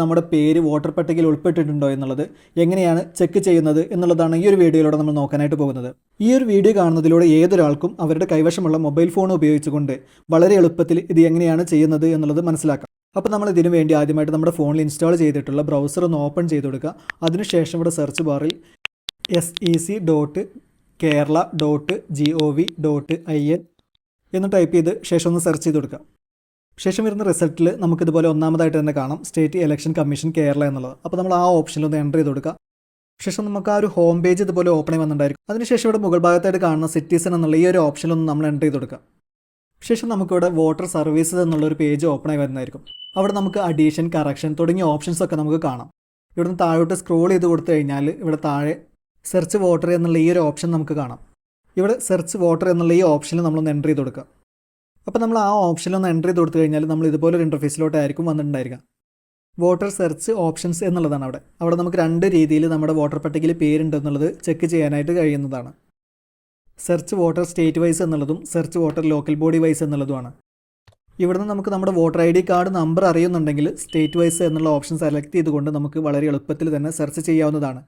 നമ്മുടെ പേര് വോട്ടർ പട്ടികയിൽ ഉൾപ്പെട്ടിട്ടുണ്ടോ എന്നുള്ളത് എങ്ങനെയാണ് ചെക്ക് ചെയ്യുന്നത് എന്നുള്ളതാണ് ഈ ഒരു വീഡിയോയിലൂടെ നമ്മൾ നോക്കാനായിട്ട് പോകുന്നത്. ഈ ഒരു വീഡിയോ കാണുന്നതിലൂടെ ഏതൊരാൾക്കും അവരുടെ കൈവശമുള്ള മൊബൈൽ ഫോൺ ഉപയോഗിച്ചുകൊണ്ട് വളരെ എളുപ്പത്തിൽ ഇത് എങ്ങനെയാണ് ചെയ്യുന്നത് എന്നുള്ളത് മനസ്സിലാക്കാം. അപ്പോൾ നമ്മൾ ഇതിനു വേണ്ടി ആദ്യമായിട്ട് നമ്മുടെ ഫോണിൽ ഇൻസ്റ്റാൾ ചെയ്തിട്ടുള്ള ബ്രൗസർ ഒന്ന് ഓപ്പൺ ചെയ്ത് കൊടുക്കുക. അതിനുശേഷം ഇവിടെ സെർച്ച് ബാറിൽ sec.kerala.gov.in എന്ന് ടൈപ്പ് ചെയ്ത് ശേഷം ഒന്ന് സെർച്ച് ചെയ്ത് കൊടുക്കുക. ശേഷം വരുന്ന റിസൾട്ടിൽ നമുക്കിതുപോലെ ഒന്നാമതായിട്ട് തന്നെ കാണാം സ്റ്റേറ്റ് ഇലക്ഷൻ കമ്മീഷൻ കേരള എന്നുള്ളത്. അപ്പോൾ നമ്മൾ ആ ഓപ്ഷനിൽ ഒന്ന് എൻ്റർ ചെയ്ത് കൊടുക്കുക. ശേഷം നമുക്ക് ആ ഒരു ഹോം പേജ് ഇതുപോലെ ഓപ്പൺ ആയി വന്നിട്ടുണ്ടായിരിക്കും. അതിനുശേഷം ഇവിടെ മുകൾ ഭാഗത്തായിട്ട് കാണുന്ന സിറ്റിസൺ എന്നുള്ള ഈ ഒരു ഓപ്ഷനിലൊന്ന് നമ്മൾ എൻ്റർ ചെയ്ത് കൊടുക്കുക. ശേഷം നമുക്കിവിടെ വോട്ടർ സർവീസസ് എന്നുള്ളൊരു പേജ് ഓപ്പൺ ആയി വരുന്നതായിരിക്കും. അവിടെ നമുക്ക് അഡീഷൻ, കറക്ഷൻ തുടങ്ങിയ ഓപ്ഷൻസ് ഒക്കെ നമുക്ക് കാണാം. ഇവിടുന്ന് താഴോട്ട് സ്ക്രോൾ ചെയ്ത് കൊടുത്തു കഴിഞ്ഞാൽ ഇവിടെ താഴെ സെർച്ച് വോട്ടർ എന്നുള്ള ഈ ഒരു ഓപ്ഷൻ നമുക്ക് കാണാം. ഇവിടെ സെർച്ച് വോട്ടർ എന്നുള്ള ഈ ഓപ്ഷനിൽ നമ്മളൊന്ന് എൻ്റർ ചെയ്ത് കൊടുക്കുക. അപ്പോൾ നമ്മൾ ആ ഓപ്ഷനിലൊന്ന് എൻ്റർ ചെയ്ത് കൊടുത്തു കഴിഞ്ഞാൽ നമ്മൾ ഇതുപോലൊരു ഇൻ്റർഫേസിലോട്ടായിരിക്കും വന്നിട്ടുണ്ടായിരിക്കുക. വോട്ടർ സെർച്ച് ഓപ്ഷൻസ് എന്നുള്ളതാണ് അവിടെ നമുക്ക് രണ്ട് രീതിയിൽ നമ്മുടെ വോട്ടർ പട്ടികയിൽ പേരുണ്ടെന്നുള്ളത് ചെക്ക് ചെയ്യാനായിട്ട് കഴിയുന്നതാണ്. സെർച്ച് വോട്ടർ സ്റ്റേറ്റ് വൈസ് എന്നുള്ളതും search voter local body wise എന്നുള്ളതുമാണ്. ഇവിടുന്ന് നമുക്ക് നമ്മുടെ വോട്ടർ ID കാർഡ് നമ്പർ അറിയുന്നുണ്ടെങ്കിൽ സ്റ്റേറ്റ് വൈസ് എന്നുള്ള ഓപ്ഷൻ സെലക്ട് ചെയ്തുകൊണ്ട് നമുക്ക് വളരെ എളുപ്പത്തിൽ തന്നെ സെർച്ച് ചെയ്യാവുന്നതാണ്.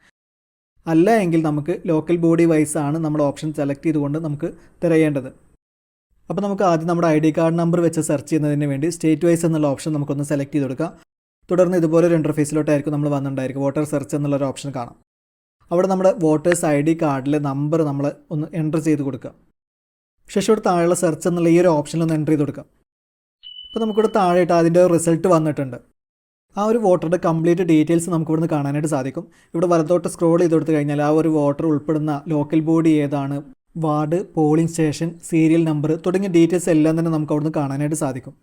അല്ല എങ്കിൽ നമുക്ക് ലോക്കൽ ബോഡി വൈസ് ആണ് നമ്മുടെ ഓപ്ഷൻ സെലക്ട് ചെയ്തുകൊണ്ട് നമുക്ക് തിരയേണ്ടത്. അപ്പോൾ നമുക്ക് ആദ്യം നമ്മുടെ ID കാർഡ് നമ്പർ വെച്ച് സെർച്ച് ചെയ്യുന്നതിന് വേണ്ടി സ്റ്റേറ്റ് വൈസ് എന്നുള്ള ഓപ്ഷൻ നമുക്കൊന്ന് സെലക്ട് ചെയ്ത് കൊടുക്കാം. തുടർന്ന് ഇതുപോലൊരു ഇൻ്റർഫേസിലോട്ടായിരിക്കും നമ്മൾ വന്നിട്ടുണ്ടായിരിക്കും. വോട്ടർ സെർച്ച് എന്നുള്ളൊരു ഓപ്ഷൻ കാണാം. അവിടെ നമ്മുടെ വോട്ടേഴ്സ് ID കാർഡിലെ നമ്പർ നമ്മൾ ഒന്ന് എൻ്റർ ചെയ്ത് കൊടുക്കുക. ശേഷം ഇവിടെ താഴെയുള്ള സെർച്ച് എന്നുള്ള ഈ ഒരു ഓപ്ഷനിലൊന്ന് എൻ്റർ ചെയ്ത് കൊടുക്കാം. അപ്പോൾ നമുക്കിവിടെ താഴെയിട്ട് അതിൻ്റെ റിസൾട്ട് വന്നിട്ടുണ്ട്. ആ ഒരു വോട്ടറുടെ കംപ്ലീറ്റ് ഡീറ്റെയിൽസ് നമുക്ക് ഇവിടുന്ന് കാണാനായിട്ട് സാധിക്കും. ഇവിടെ വലത്തോട്ട് സ്ക്രോൾ ചെയ്ത് കൊടുത്തു കഴിഞ്ഞാൽ ആ ഒരു വോട്ടർ ഉൾപ്പെടുന്ന ലോക്കൽ ബോഡി ഏതാണ്, ward, polling station, serial number തുടങ്ങിയ ഡീറ്റെയിൽസ് എല്ലാം തന്നെ നമുക്ക് അവിടുന്ന് കാണാനായിട്ട് സാധിക്കും.